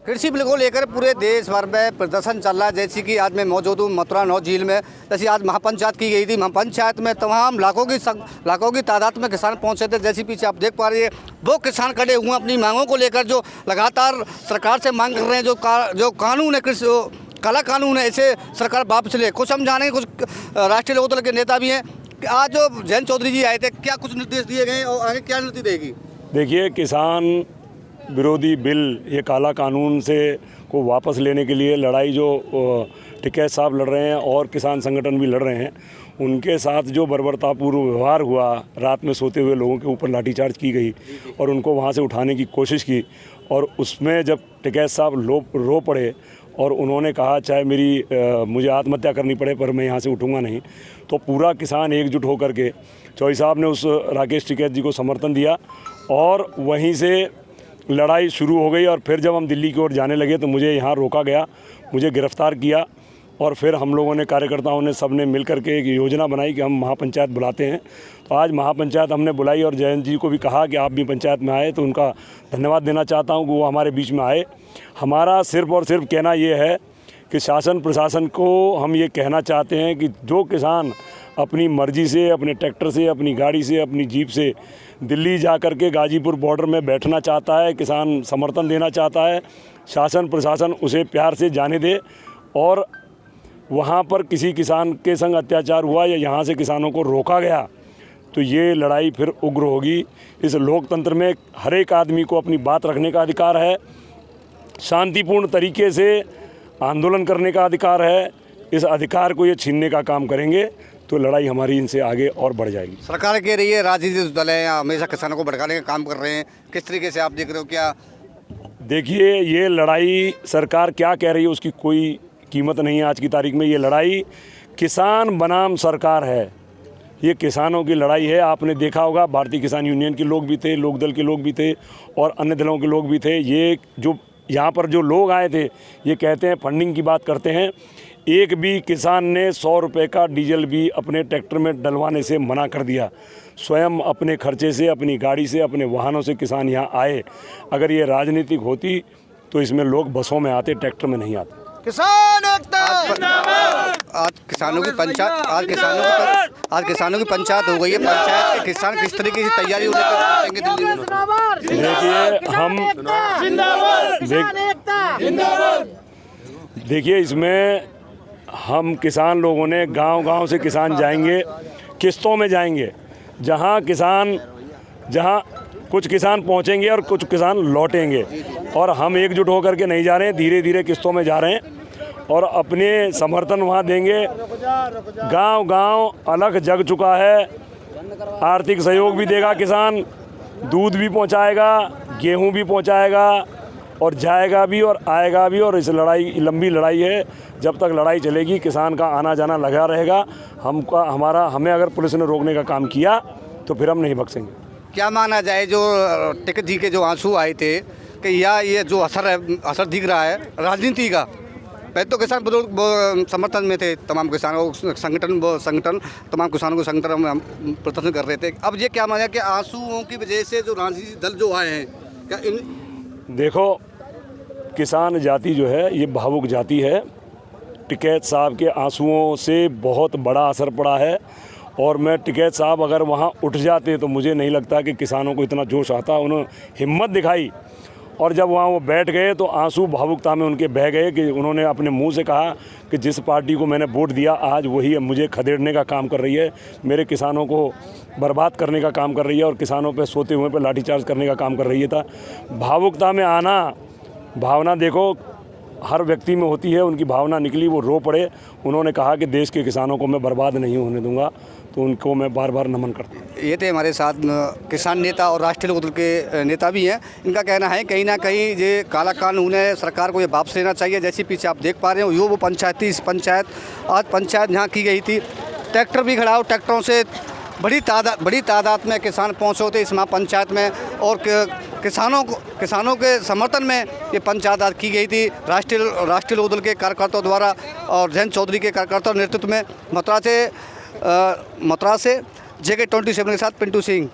कृषि बिल को लेकर पूरे देश भर में प्रदर्शन चल रहा है। जैसे कि आज मैं मौजूद हूँ मथुरा नौ झील में। जैसे आज महापंचायत की गई थी, महापंचायत में तमाम लाखों की तादाद में किसान पहुँचे थे। जैसे पीछे आप देख पा रहे हैं वो किसान खड़े हुए अपनी मांगों को लेकर, जो लगातार सरकार से मांग कर रहे हैं। जो कानून है, कृषि काला कानून है, इसे सरकार वापस ले। कुछ हम जानेंगे, कुछ राष्ट्रीय लोकदल के नेता भी हैं। आज जो जयंत चौधरी जी आए थे, क्या कुछ निर्देश दिए गए और आगे क्या नीति देगी? देखिए, किसान विरोधी बिल, ये काला कानून से को वापस लेने के लिए लड़ाई जो टिकैत साहब लड़ रहे हैं और किसान संगठन भी लड़ रहे हैं, उनके साथ जो बर्बरतापूर्ण व्यवहार हुआ, रात में सोते हुए लोगों के ऊपर लाठीचार्ज की गई और उनको वहाँ से उठाने की कोशिश की, और उसमें जब टिकैत साहब रो पड़े और उन्होंने कहा चाहे मुझे आत्महत्या करनी पड़े पर मैं यहाँ से उठूँगा नहीं, तो पूरा किसान एकजुट होकर के चौधरी साहब ने उस राकेश टिकैत जी को समर्थन दिया और वहीं से लड़ाई शुरू हो गई। और फिर जब हम दिल्ली की ओर जाने लगे तो मुझे यहाँ रोका गया, मुझे गिरफ़्तार किया और फिर हम लोगों ने, कार्यकर्ताओं ने, सब ने मिल कर के एक योजना बनाई कि हम महापंचायत बुलाते हैं। तो आज महापंचायत हमने बुलाई और जयंत जी को भी कहा कि आप भी पंचायत में आए, तो उनका धन्यवाद देना चाहता हूँ कि वो हमारे बीच में आए। हमारा सिर्फ़ और सिर्फ कहना ये है कि शासन प्रशासन को हम ये कहना चाहते हैं कि जो किसान अपनी मर्ज़ी से, अपने ट्रैक्टर से, अपनी गाड़ी से, अपनी जीप से दिल्ली जा कर के गाजीपुर बॉर्डर में बैठना चाहता है, किसान समर्थन देना चाहता है, शासन प्रशासन उसे प्यार से जाने दे। और वहाँ पर किसी किसान के संग अत्याचार हुआ या यहाँ से किसानों को रोका गया तो ये लड़ाई फिर उग्र होगी। इस लोकतंत्र में हर एक आदमी को अपनी बात रखने का अधिकार है, शांतिपूर्ण तरीके से आंदोलन करने का अधिकार है। इस अधिकार को ये छीनने का काम करेंगे तो लड़ाई हमारी इनसे आगे और बढ़ जाएगी। सरकार कह रही है राजनीतिक दल है, हमेशा किसानों को भड़काने का काम कर रहे हैं। किस तरीके से आप देख रहे हो? क्या देखिए, ये लड़ाई सरकार क्या कह रही है उसकी कोई कीमत नहीं है आज की तारीख में। ये लड़ाई किसान बनाम सरकार है, ये किसानों की लड़ाई है। आपने देखा होगा भारतीय किसान यूनियन के लोग भी थे, लोकदल के लोग भी थे और अन्य दलों के लोग भी थे। ये जो यहाँ पर जो लोग आए थे, ये कहते हैं, फंडिंग की बात करते हैं। एक भी किसान ने 100 रुपये का डीजल भी अपने ट्रैक्टर में डलवाने से मना कर दिया। स्वयं अपने खर्चे से, अपनी गाड़ी से, अपने वाहनों से किसान यहाँ आए। अगर ये राजनीतिक होती तो इसमें लोग बसों में आते, ट्रैक्टर में नहीं आते। किसान एकता आज किसानों की पंचायत, आज किसानों की पंचायत हो गई है। पंचायत के किसान किस तरीके से तैयारी लेकर दिल्ली में? देखिए, इसमें हम किसान लोगों ने गांव-गांव से किसान जाएंगे, किस्तों में जाएंगे। जहां कुछ किसान पहुंचेंगे और कुछ किसान लौटेंगे, और हम एकजुट होकर के नहीं जा रहे हैं, धीरे धीरे किस्तों में जा रहे हैं और अपने समर्थन वहां देंगे। गांव-गांव अलग जग चुका है, आर्थिक सहयोग भी देगा किसान, दूध भी पहुंचाएगा, गेहूं भी पहुंचाएगा और जाएगा भी और आएगा भी। और इस लड़ाई लंबी लड़ाई है, जब तक लड़ाई चलेगी किसान का आना जाना लगा रहेगा। हमें अगर पुलिस ने रोकने का काम किया तो फिर हम नहीं बख्शेंगे। क्या माना जाए, जो टिकैत जी के जो आंसू आए थे कि या ये जो असर दिख रहा है राजनीति का? पहले तो किसान समर्थन में थे, तमाम किसानों संगठन तमाम किसानों को संगठन हम प्रदर्शन कर रहे थे। अब ये क्या माना कि आंसुओं की वजह से जो राजनीतिक दल जो आए हैं, क्या देखो, किसान जाति जो है ये भावुक जाति है। टिकैत साहब के आंसुओं से बहुत बड़ा असर पड़ा है और मैं टिकैत साहब अगर वहाँ उठ जाते तो मुझे नहीं लगता कि किसानों को इतना जोश आता। उन्होंने हिम्मत दिखाई और जब वहाँ वो बैठ गए तो आंसू भावुकता में उनके बह गए कि उन्होंने अपने मुंह से कहा कि जिस पार्टी को मैंने वोट दिया आज वही मुझे खदेड़ने का काम कर रही है, मेरे किसानों को बर्बाद करने का काम कर रही है और किसानों पे सोते हुए पे लाठीचार्ज करने का काम कर रही है। भावुकता में आना, भावना देखो हर व्यक्ति में होती है, उनकी भावना निकली, वो रो पड़े। उन्होंने कहा कि देश के किसानों को मैं बर्बाद नहीं होने दूंगा, तो उनको मैं बार बार नमन करता हूँ। ये थे हमारे साथ किसान नेता और राष्ट्रीय लोकदल के नेता भी हैं। इनका कहना है कहीं ना कहीं ये काला कानून है, सरकार को ये वापस लेना चाहिए। जैसे पीछे आप देख पा रहे हो, वो आज पंचायत यहाँ की गई थी, ट्रैक्टर भी खड़ा हो, ट्रैक्टरों से बड़ी तादाद में किसान पहुँचे होते इस महापंचायत में और किसानों के समर्थन में ये पंचायत आज की गई थी राष्ट्रीय लोकदल के कार्यकर्ताओं द्वारा और जयंत चौधरी के कार्यकर्ताओं नेतृत्व में। मथुरा से JK27 के साथ पिंटू सिंह।